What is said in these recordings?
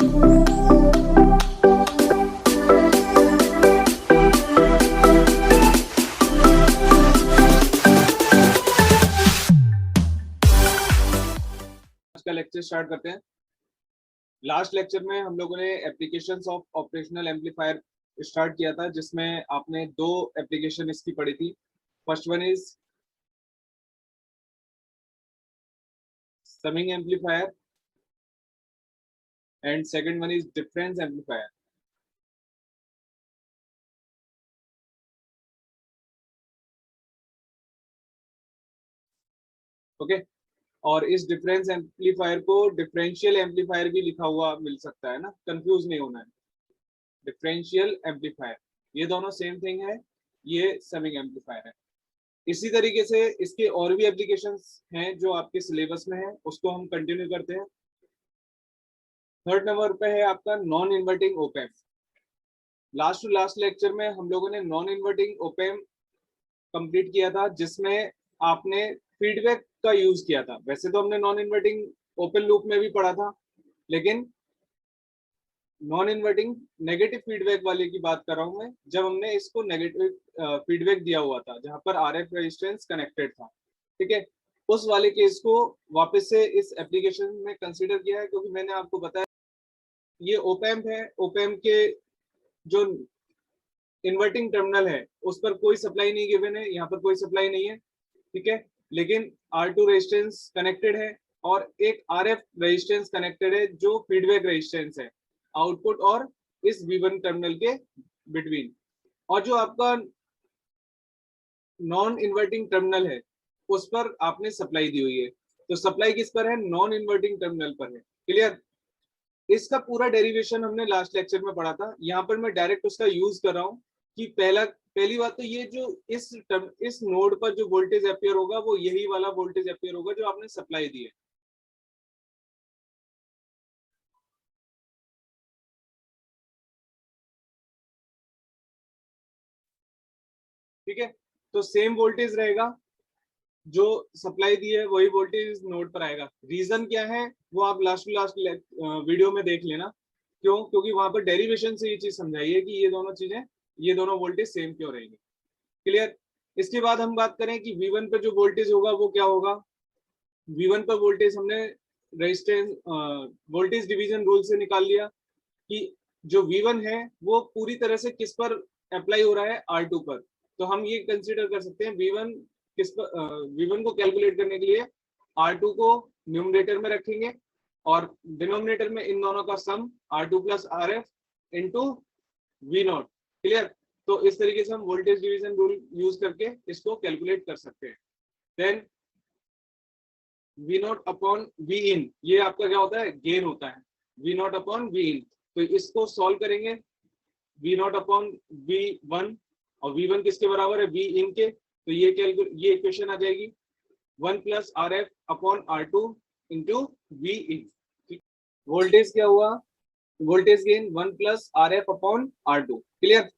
का lecture start करते हैं। लास्ट लेक्चर में हम लोगों ने applications of operational amplifier start किया था, जिसमें आपने दो एप्लीकेशन इसकी पढ़ी थी। First one is summing amplifier and second one is difference amplifier. Okay, और इस डिफरेंस एम्पलीफायर को डिफरेंशियल एम्पलीफायर भी लिखा हुआ मिल सकता है ना, कंफ्यूज नहीं होना है। डिफरेंशियल एम्पलीफायर, ये दोनों सेम थिंग है, ये समिंग एम्पलीफायर है। इसी तरीके से इसके और भी एप्लीकेशंस हैं जो आपके सिलेबस में है, उसको हम कंटिन्यू करते हैं। थर्ड नंबर पे है आपका non inverting op amp. Last to last lecture में हम लोगों ने नॉन इन्वर्टिंग ओपैम्प कंप्लीट किया था, जिसमें आपने फीडबैक का यूज किया था। वैसे तो हमने नॉन इन्वर्टिंग ओपन लूप में भी पढ़ा था, लेकिन नॉन इन्वर्टिंग नेगेटिव फीडबैक वाले की बात कर रहा हूं मैं, जब हमने इसको नेगेटिव फीडबैक दिया हुआ था, जहां पर आरएफ रेजिस्टेंस कनेक्टेड था। ठीक है, उस वाले केस को वापस से इस एप्लीकेशन में कंसीडर किया है, क्योंकि मैंने आपको बताया ये ओपैम्प है। ओपैम्प के जो इन्वर्टिंग टर्मिनल है उस पर कोई सप्लाई नहीं गिवन है, यहाँ पर कोई सप्लाई नहीं है। ठीक है, लेकिन R2 रेजिस्टेंस कनेक्टेड है और एक RF रेजिस्टेंस कनेक्टेड है जो फीडबैक रेजिस्टेंस है आउटपुट और इस V1 टर्मिनल के बिटवीन। और जो आपका नॉन इन्वर्टिंग टर्मिनल है उस पर आपने सप्लाई दी हुई है, तो सप्लाई किस पर है? नॉन इन्वर्टिंग टर्मिनल पर है। क्लियर? इसका पूरा डेरिवेशन हमने लास्ट लेक्चर में पढ़ा था, यहाँ पर मैं डायरेक्ट उसका यूज कर रहा हूँ कि पहली बात तो ये जो इस नोड पर जो वोल्टेज अपियर होगा वो यही वाला वोल्टेज अपियर होगा जो आपने सप्लाई दी है। ठीक है, तो सेम वोल्टेज रहेगा जो सप्लाई दी है, वही वोल्टेज नोड पर आएगा। रीजन क्या है वो आप लास्ट वीडियो में देख लेना। क्यों? क्योंकि वहां पर डेरिवेशन से ये चीज समझाई है कि ये दोनों चीजें, ये दोनों वोल्टेज सेम क्यों रहेंगे। क्लियर? इसके बाद हम बात करें कि V1 पर जो वोल्टेज होगा वो क्या होगा। V1 पर वोल्टेज हमने रेजिस्टेंस वोल्टेज डिवीजन रूल से निकाल लिया कि जो V1 है वो पूरी तरह से किस पर अप्लाई हो रहा है? R2 पर। तो हम ये कंसीडर कर सकते हैं V1 किस पर, V1 को कैलकुलेट करने के लिए R2 को न्यूमरेटर में रखेंगे और डिनोमिनेटर में इन दोनों का सम R2 plus RF into V0। Clear? तो इस तरीके से हम वोल्टेज डिवीजन रूल यूज करके इसको कैलकुलेट कर सकते हैं। देन V0 अपॉन V इन, ये आपका क्या होता है? गेन होता है, V0 अपॉन V इन। तो इसको सॉल्व करेंगे, V0 अपॉन V1, और V1 किसके बराबर है? V इन के। तो ये इक्वेशन आ जाएगी 1 plus RF upon R2 into V in. Voltage क्या हुआ? Voltage gain 1 plus RF upon R2। Clear?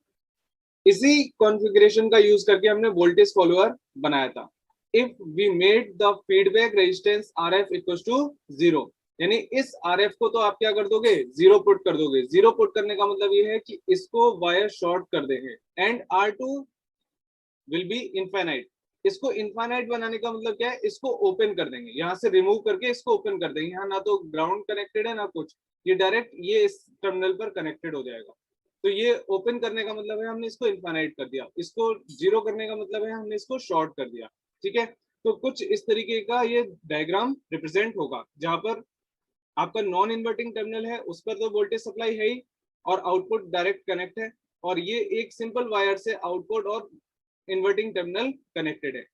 इसी कॉन्फ़िगरेशन का यूज करके हमने वोल्टेज फॉलोअर बनाया था। If we made the feedback resistance RF equals to 0, यानी इस RF को तो आप क्या कर दोगे? 0 पुट कर दोगे। 0 पुट करने का मतलब ये है कि इसको वायर शॉर्ट कर देंगे and R2 will be infinite. इसको इनफाइनाइट बनाने का मतलब क्या है? इसको ओपन कर देंगे, यहाँ से रिमूव करके इसको ओपन कर देंगे। यहाँ ना तो ग्राउंड कनेक्टेड है ना कुछ, ये डायरेक्ट ये इस टर्मिनल पर कनेक्टेड हो जाएगा। तो ये ओपन करने का मतलब है हमने इसको इनफाइनाइट कर दिया, इसको 0 करने का मतलब है हमने इसको शॉर्ट कर दिया। ठीक है, तो कुछ इस तरीके का ये डायग्राम रिप्रेजेंट होगा, जहां पर आपका नॉन इन्वर्टिंग टर्मिनल है उस पर तो वोल्टेज सप्लाई है ही और आउटपुट डायरेक्ट कनेक्ट है, और ये एक सिंपल वायर से आउटपुट और इन्वर्टिंग टर्मिनल कनेक्टेड है।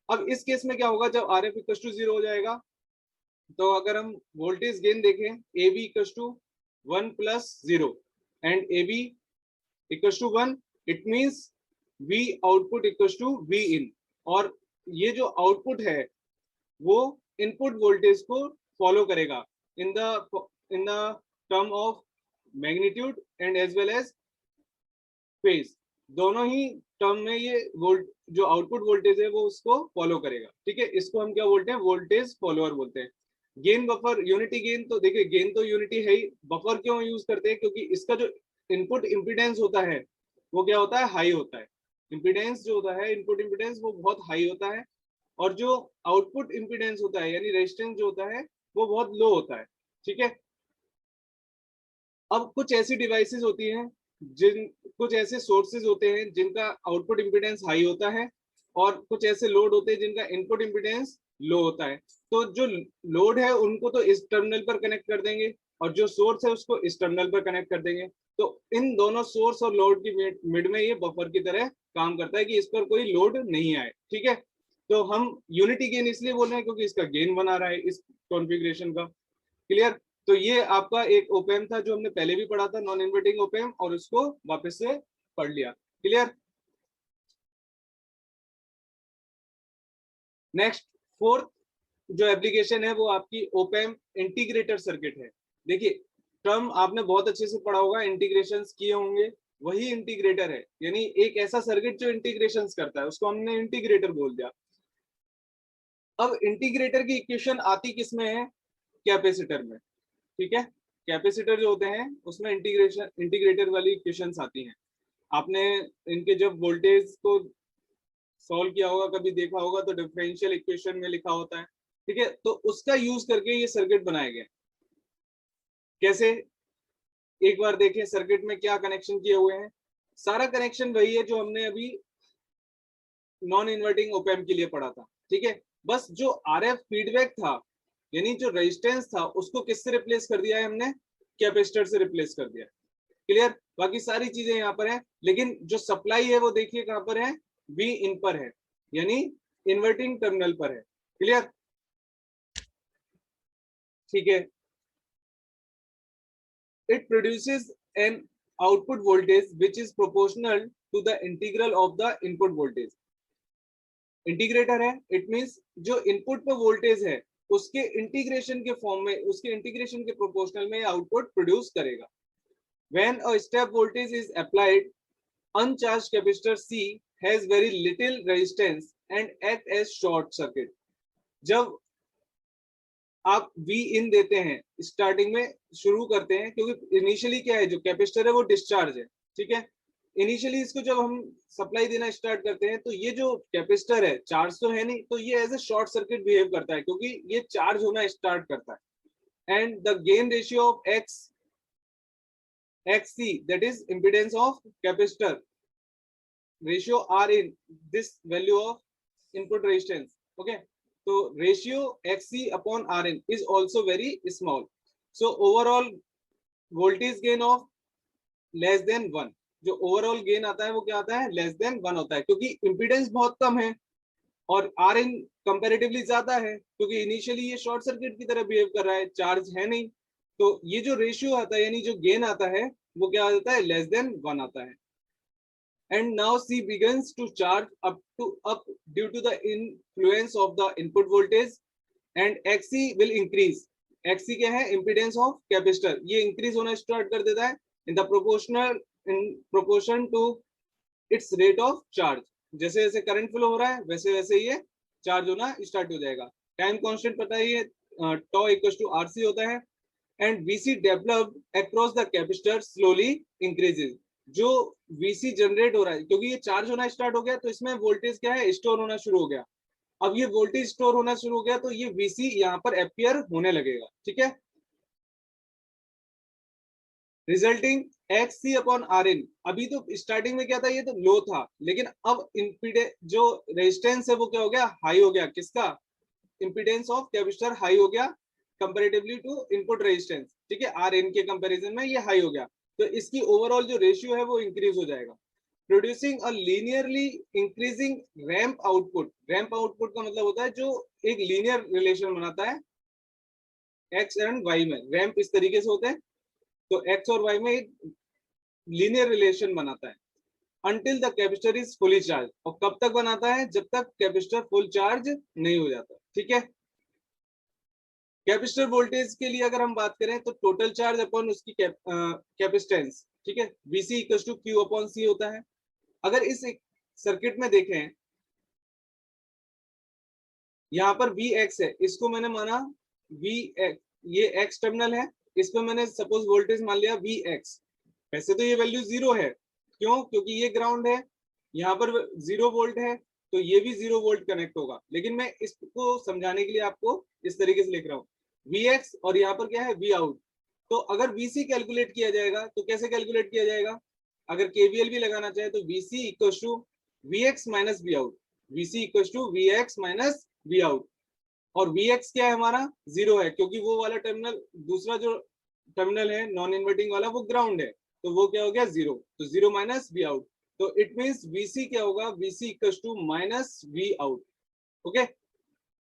अब इस केस में क्या होगा? जब RF इक्वल टू 0 हो जाएगा, तो अगर हम वोल्टेज गेन देखें, AB equal to 1 plus 0 and AB equal to 1, it means V output equal to V in. और ये जो आउटपुट है वो इनपुट वोल्टेज को फॉलो करेगा in the term of magnitude and as well as phase. दोनों ही टर्म में ये जो आउटपुट वोल्टेज है वो उसको फॉलो करेगा। ठीक है, इसको हम क्या बोलते हैं? वोल्टेज फॉलोअर बोलते हैं। गेन बफर यूनिटी गेन, तो देखिए गेन तो यूनिटी है ही, बफर क्यों यूज करते हैं, क्योंकि इसका जो इनपुट इम्पीडेंस होता है वो क्या होता है, हाई होता है। इम्पीडेंस जो होता है, इनपुट इम्पीडेंस वो बहुत हाई होता है, और जो आउटपुट इम्पीडेंस होता है यानी रेजिस्टेंस जो होता है वो बहुत लो होता है। ठीक है। अब कुछ ऐसी डिवाइसेस होती हैं जिन, कुछ ऐसे सोर्सेज होते हैं जिनका आउटपुट इम्पीडेंस हाई होता है, और कुछ ऐसे लोड होते हैं जिनका इनपुट इम्पीडेंस लो होता है। तो जो लोड है उनको तो इस टर्मिनल पर कनेक्ट कर देंगे, और जो सोर्स है उसको इस टर्मिनल पर कनेक्ट कर देंगे। तो इन दोनों सोर्स और लोड की मिड में ये बफर की तरह काम करता है कि इस पर कोई लोड नहीं आए। ठीक है। तो हम यूनिटी गेन इसलिए बोल रहे हैं क्योंकि इसका गेन बना रहा है इस कॉन्फ़िगरेशन का। क्लियर। तो ये आपका एक ओपेम था जो हमने पहले भी पढ़ा था, नॉन इन्वर्टिंग ओपेम, और उसको वापस से पढ़ लिया। क्लियर। नेक्स्ट फोर्थ जो एप्लीकेशन है वो आपकी ओपेम इंटीग्रेटर सर्किट है। देखिए टर्म आपने बहुत अच्छे से पढ़ा होगा, इंटीग्रेशन किए होंगे, वही इंटीग्रेटर है, यानी एक ऐसा सर्किट जो इंटीग्रेशन करता है उसको हमने इंटीग्रेटर बोल दिया। अब इंटीग्रेटर की इक्वेशन आती किसमें है, कैपेसिटर में। ठीक है। कैपेसिटर जो होते हैं उसमें इंटीग्रेटर वाली इक्वेशंस आती हैं। आपने इनके जब वोल्टेज को सॉल्व किया होगा, कभी देखा होगा, तो डिफरेंशियल इक्वेशन में लिखा होता है। ठीक है। तो उसका यूज करके ये सर्किट बनाए गए। कैसे, एक बार देखें सर्किट में क्या कनेक्शन किए हुए हैं। सारा कनेक्शन वही है जो हमने अभी नॉन इन्वर्टिंग ओपैम्प के लिए पढ़ा था। ठीक है। बस जो आरएफ फीडबैक था यानी जो रेजिस्टेंस था उसको किससे रिप्लेस कर दिया है हमने, कैपेसिटर से रिप्लेस कर दिया। क्लियर। बाकी सारी चीजें यहाँ पर है, लेकिन जो सप्लाई है वो देखिए कहां पर है, वी इन पर है, यानी इन्वर्टिंग टर्मिनल पर है। क्लियर। ठीक है। It produces an output voltage which is proportional to the integral of the input voltage. Integrator है, इट मींस जो इनपुट पर वोल्टेज है उसके इंटीग्रेशन के फॉर्म में, उसके इंटीग्रेशन के प्रोपोर्शनल में आउटपुट प्रोड्यूस करेगा। When a step voltage is applied, uncharged capacitor C has very little resistance and act as short circuit। जब आप V इन देते हैं, स्टार्टिंग में शुरू करते हैं, क्योंकि इनिशियली क्या है, जो कैपेसिटर है वो डिस्चार्ज है। ठीक है। इनिशियली इसको जब हम सप्लाई देना स्टार्ट करते हैं तो ये जो कैपेसिटर है चार्ज तो है नहीं, तो ये as a short circuit behave करता है क्योंकि ये चार्ज होना स्टार्ट करता है। And the gain ratio of XC, that is impedance of capacitor, ratio R in this value of input resistance। okay, so ratio XC upon Rn is also very small, so overall voltage gain of less than 1, जो overall gain आता है वो क्या आता है, less than 1 होता है, क्योंकि इंपीडेंस बहुत कम है और आर इन कंपेरेटिवली ज्यादा है, क्योंकि इनिशियली ये शॉर्ट सर्किट की तरह बिहेव कर रहा है, चार्ज है नहीं। तो ये जो रेशियो आता है यानी जो गेन आता है वो क्या आता है, लेस देन 1 आता है। And now C begins to charge up due to the influence of the input voltage, and XC will increase। XC क्या है, impedance of capacitor, ये increase होना start कर देता है in proportion to its rate of charge। जैसे जैसे current flow हो रहा है वैसे वैसे ये चार्ज होना स्टार्ट हो जाएगा। टाइम कांस्टेंट पता है, ये tau इक्वल टू RC होता है। And VC developed across the capacitor slowly increases. जो VC जनरेट हो रहा है क्योंकि ये चार्ज होना स्टार्ट हो गया तो इसमें वोल्टेज क्या है, स्टोर होना शुरू हो गया। अब ये वोल्टेज स्टोर होना शुरू हो गया तो ये VC यहाँ पर अपीयर होने लगेगा। ठीक है। Resulting XC upon Rn। अभी तो स्टार्टिंग में क्या था, ये तो लो था, लेकिन अब इम्पीडेंस जो रेजिस्टेंस है वो क्या हो गया, हाई हो गया। किसका, इम्पीडेंस ऑफ कैपेसिटर हाई हो गया कंपैरेटिवली टू इनपुट रेजिस्टेंस। ठीक है। आर इन के कंपैरिजन में ये हाई हो गया, तो इसकी ओवरऑल जो रेशियो है वो इंक्रीज हो जाएगा, producing a linearly increasing ramp output. Ramp output का मतलब होता है जो एक लीनियर रिलेशन बनाता है एक्स एंड वाई में। रैंप इस तरीके से होते हैं, तो एक्स और वाई में एक लीनियर रिलेशन बनाता है until the capacitor is fully charged। और कब तक बनाता है, जब तक कैपेसिटर फुल चार्ज नहीं हो जाता। ठीक है। कैपेसिटर वोल्टेज के लिए अगर हम बात करें तो टोटल चार्ज अपॉन उसकी कैपेसिटेंस। ठीक है। VC equal to Q upon C होता है। अगर इस सर्किट में देखें, यहाँ पर Vx है, इसको मैंने माना वी, ये एक्स टर्मिनल है, इस पे मैंने सपोज वोल्टेज मान लिया वी एक्स। वैसे तो ये वैल्यू 0 है, क्यों? क्योंकि ये ग्राउंड है, यहाँ पर 0 वोल्ट है, तो ये भी 0 वोल्ट कनेक्ट होगा। लेकिन मैं इसको समझाने के लिए आपको इस तरीके से लिख रहा हूँ, वी एक्स और यहाँ पर क्या है वी आउट। तो अगर वीसी कैलकुलेट किया जाएगा तो कैसे कैलकुलेट किया जाएगा? अगर केवीएल भी लगाना चाहे तो VC equal to V X minus V out, VC equal to V X minus V out. और वी एक्स क्या है हमारा? 0 है, क्योंकि वो वाला टर्मिनल, दूसरा जो टर्मिनल है नॉन इन्वर्टिंग वाला, वो ग्राउंड है, तो वो क्या हो गया 0, तो 0 माइनस वी आउट। तो इट मीन्स वीसी क्या होगा? VC equal to minus V out. Okay,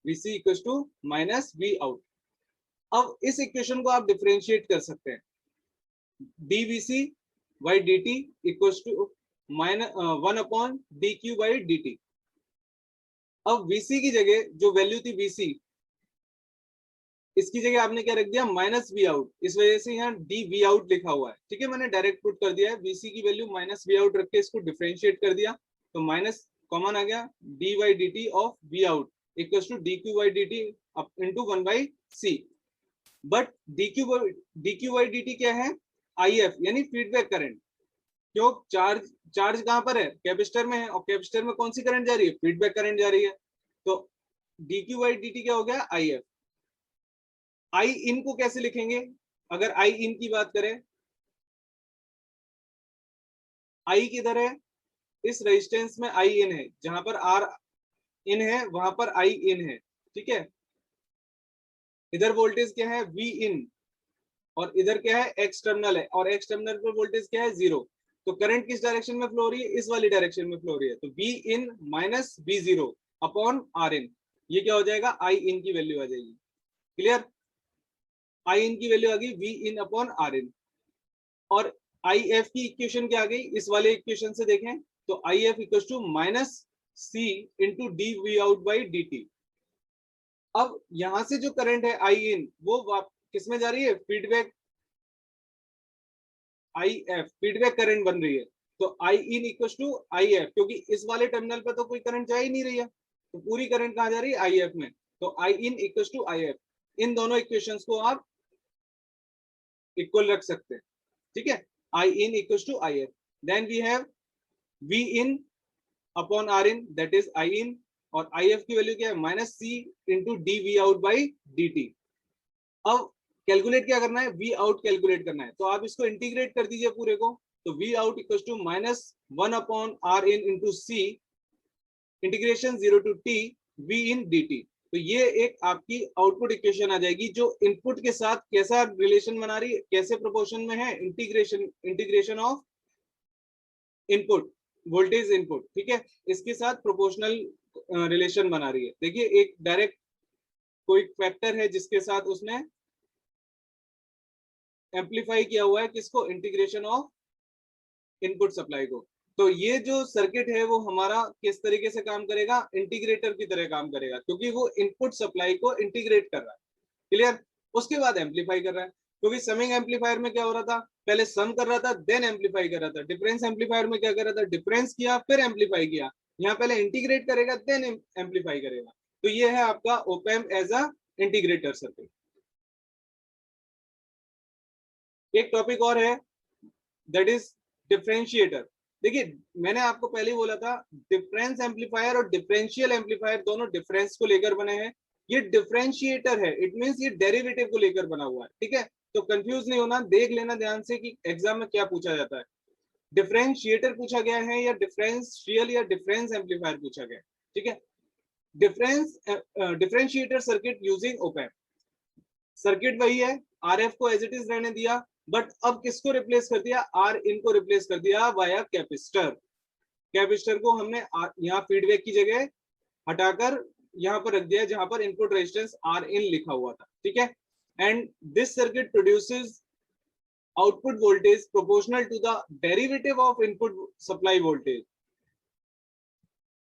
VC equal to minus V out. अब इस इक्वेशन को आप डिफरेंशिएट कर सकते हैं, DVC by D T equal to minus 1 D Q by D T. अब वीसी की जगह जो वैल्यू थी वीसी, इसकी जगह आपने क्या रख दिया? Minus V out. इस वजह से यहाँ डी वी आउट लिखा हुआ है। ठीक है, मैंने डायरेक्ट पुट कर दिया है, वीसी की वैल्यू माइनस वी आउट रख के इसको डिफरेंशिएट कर दिया, तो माइनस कॉमन आ गया, D by D T of V out equal to D Q by D T into 1 by C. But D Q by D T क्या है? आई एफ, यानी फीडबैक करंट। क्यों? चार्ज कहां पर है? कैपेसिटर में है, और कैपेसिटर में कौन सी करंट जा रही है? फीडबैक करंट जा रही है। तो D Q by D T क्या हो गया? I F. आई इन को कैसे लिखेंगे? अगर आई इन की बात करें, आई किधर है? इस रेजिस्टेंस में आई इन है, जहां पर आर इन है वहां पर आई इन है। ठीक है, इधर वोल्टेज क्या है? वी इन, और इधर क्या है? एक्स टर्मिनल है, और एक्स टर्मिनल पर वोल्टेज क्या है? 0। तो करंट किस डायरेक्शन में फ्लो हो रही है? इस वाली डायरेक्शन में फ्लो हो रही है, तो V in minus V zero upon R in, ये क्या हो जाएगा? आई इन की वैल्यू आ जाएगी। क्लियर? आई इन की वैल्यू आ गई V in upon R in. और आई एफ की इक्वेशन क्या आ गई? इस वाले इक्वेशन से देखें तो I F equal to minus C into D V out by D T. अब यहां से जो करंट है आई इन, वो किस में जा रही है? Feedback, I F feedback current बन रही है। तो I in equal to I F, क्योंकि इस वाले टर्मिनल पे तो कोई करंट जा ही नहीं रही है, तो पूरी करंट कहां जा रही है? आई एफ में। तो I in equal to I F. इन दोनों इक्वेशंस को आप इक्वल रख सकते हैं। ठीक है, I in equal to I F. Then we have V in upon R in, that is I in, और आई एफ की वैल्यू क्या है? Minus C into D V out by D T. अब कैलकुलेट क्या करना है? We out calculate करना है, तो आप इसको इंटीग्रेट कर दीजिए पूरे को। तो V out equal to minus 1 upon R in into C integration 0 to T V in D T. तो ये एक आपकी आउटपुट इक्वेशन आ जाएगी, जो इनपुट के साथ कैसा रिलेशन बना रही है, कैसे प्रोपोर्शन में है? Integration of input, voltage input. ठीक है, इसके साथ प्रोपोर्शनल रिलेशन बना रही है। देखिए, एक डायरेक्ट कोई फैक्टर है जिसके साथ उसने एम्पलीफाई किया हुआ है, किसको? इंटीग्रेशन ऑफ इनपुट सप्लाई को। तो ये जो सर्किट है वो हमारा किस तरीके से काम करेगा? इंटीग्रेटर की तरह काम करेगा, क्योंकि वो इनपुट सप्लाई को इंटीग्रेट कर रहा है। क्लियर? उसके बाद एम्पलीफाई कर रहा है, क्योंकि समिंग एम्पलीफायर में क्या हो रहा था? पहले सम कर रहा था, देन एम्पलीफाई कर रहा था। डिफरेंस एम्पलीफायर में क्या कर रहा था? डिफरेंस किया फिर एम्पलीफाई किया। यहाँ पहले इंटीग्रेट करेगा, देन एम्पलीफाई करेगा। तो ये है आपका op amp as a integrator circuit. एक टॉपिक और है, दैट इज डिफरेंशिएटर। देखिए, मैंने आपको पहले ही बोला था, डिफरेंस एम्पलीफायर और डिफरेंशियल एम्पलीफायर दोनों डिफरेंस को लेकर बने हैं। ये डिफरेंशिएटर है, इट मींस ये डेरिवेटिव को लेकर बना हुआ है। ठीक है, तो कंफ्यूज नहीं होना, देख लेना ध्यान से कि एग्जाम में क्या पूछा जाता है। डिफरेंशिएटर पूछा गया है या डिफरेंशियल या डिफरेंस एम्पलीफायर पूछा गया है। ठीक है, differentiator circuit using op-amp. Circuit वही है, आरएफ को एज इट इज रहने दिया, बट अब किसको रिप्लेस कर दिया? आर इन को रिप्लेस कर दिया वाया कैपेसिटर। कैपेसिटर को हमने यहाँ फीडबैक की जगह हटाकर यहाँ पर रख दिया, जहां पर इनपुट रेजिस्टेंस आर इन लिखा हुआ था। ठीक है, and this circuit produces output voltage proportional to the derivative of input supply voltage.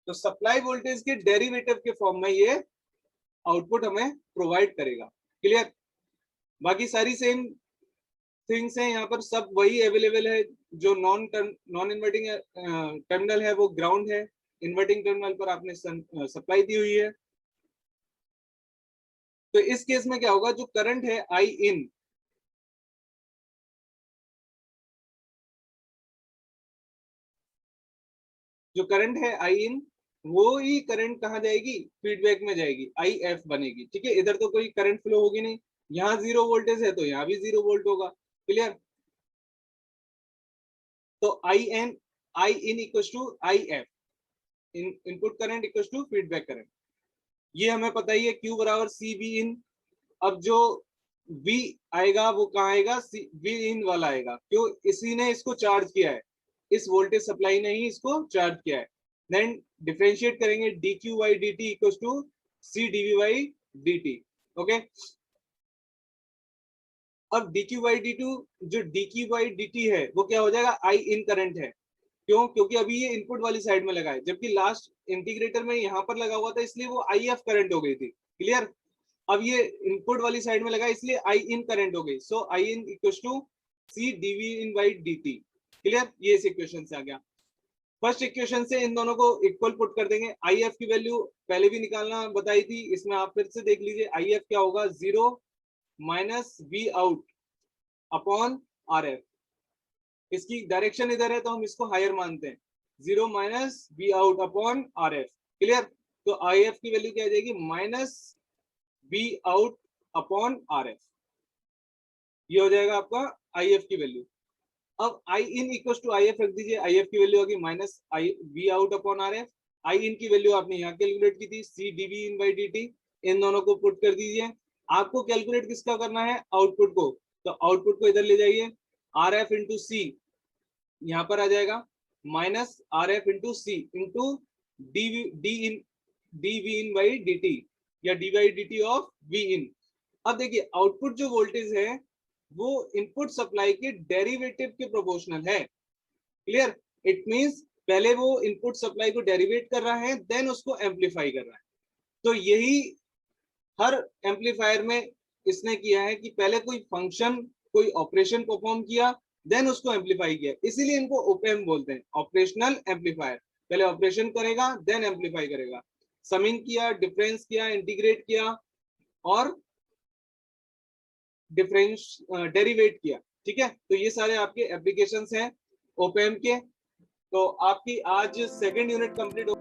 तो सप्लाई वोल्टेज के डेरिवेटिव के फॉर्म में ये आउटपुट हमें प्रोवाइड करेगा। क्लियर? बाकी सारी सेम थिंग्स हैं यहाँ पर, सब वही अवेलेबल है। जो नॉन इन्वर्टिंग टर्मिनल है वो ग्राउंड है, इन्वर्टिंग टर्मिनल पर आपने सप्लाई दी हुई है। तो इस केस में क्या होगा, जो करंट है आई इन, जो करंट है आई इन, वो ही करंट कहाँ जाएगी, फीडबैक में जाएगी, आई एफ बनेगी। ठीक है, इधर तो कोई करंट फ्लो होगी नहीं, यहाँ 0 वोल्टेज है तो यहाँ भी 0 वोल्ट होगा। क्लियर? तो I in equal to I F, input current equal to feedback current, ये हमें पता ही है, Q बराबर सी बी इन। अब जो V आएगा वो कहाँ आएगा, V इन वाला आएगा, क्यों, इसी ने इसको चार्ज किया है, इस वोल्टेज सप्लाई ने ही इसको चार्ज किया है। देन डिफरेंशिएट करेंगे, D Q by D T equal to C D V by D T. Okay, अब D Q by D two, जो D Q by D T है वो क्या हो जाएगा, आई इन करंट है। क्यों, क्योंकि अभी ये इनपुट वाली साइड में लगा है, जबकि लास्ट इंटीग्रेटर में यहाँ पर लगा हुआ था, इसलिए वो आई एफ करंट हो गई थी। क्लियर? अब ये इनपुट वाली साइड में लगा इसलिए आई इन करंट हो गई, so I in equal to C D V in by D T. Clear? ये इस इक्वेशन से आ गया। फर्स्ट इक्वेशन से इन दोनों को इक्वल पुट कर देंगे। आई एफ की वैल्यू पहले भी निकालना बताई थी, इसमें आप फिर से देख लीजिए। आई एफ क्या होगा, 0 minus V out upon R F. इसकी डायरेक्शन इधर है तो हम इसको हायर मानते हैं, 0 minus V out upon R F. Clear? तो आई एफ की वैल्यू क्या आ जाएगी, minus V out upon R F, ये हो जाएगा आपका आई एफ की वैल्यू। अब I in equal to I F रख दीजिए, आई एफ की वैल्यू होगी minus I V out upon R F. I in की वैल्यू आपने यहाँ कैलकुलेट की थी, C D V in by D T, इन दोनों को पुट कर दीजिए। आपको कैलकुलेट किसका करना है, आउटपुट को, तो आउटपुट को इधर ले जाइए, आर एफ इंटू सी यहाँ पर आ जाएगा, minus R F into C into D V in by D T, या D by D T of V in. अब देखिए आउटपुट जो वोल्टेज है वो इनपुट सप्लाई के डेरिवेटिव के प्रोपोर्शनल है। क्लियर? इट मींस पहले वो इनपुट सप्लाई को डेरिवेट कर रहा है, देन उसको एम्पलीफाई कर रहा है। तो यही हर एम्पलीफायर में इसने किया है कि पहले कोई फंक्शन, कोई ऑपरेशन परफॉर्म किया, देन उसको एम्पलीफाई किया, इसीलिए इनको ओपएम बोलते हैं, ऑपरेशनल एम्पलीफायर। पहले ऑपरेशन करेगा देन एम्पलीफाई करेगा, समिंग किया, डिफरेंस किया, इंटीग्रेट किया और डिफरेंस डेरिवेट किया। ठीक है, तो ये सारे आपके एप्लीकेशंस हैं ओपएम के। तो आपकी आज सेकंड यूनिट कंप्लीट हो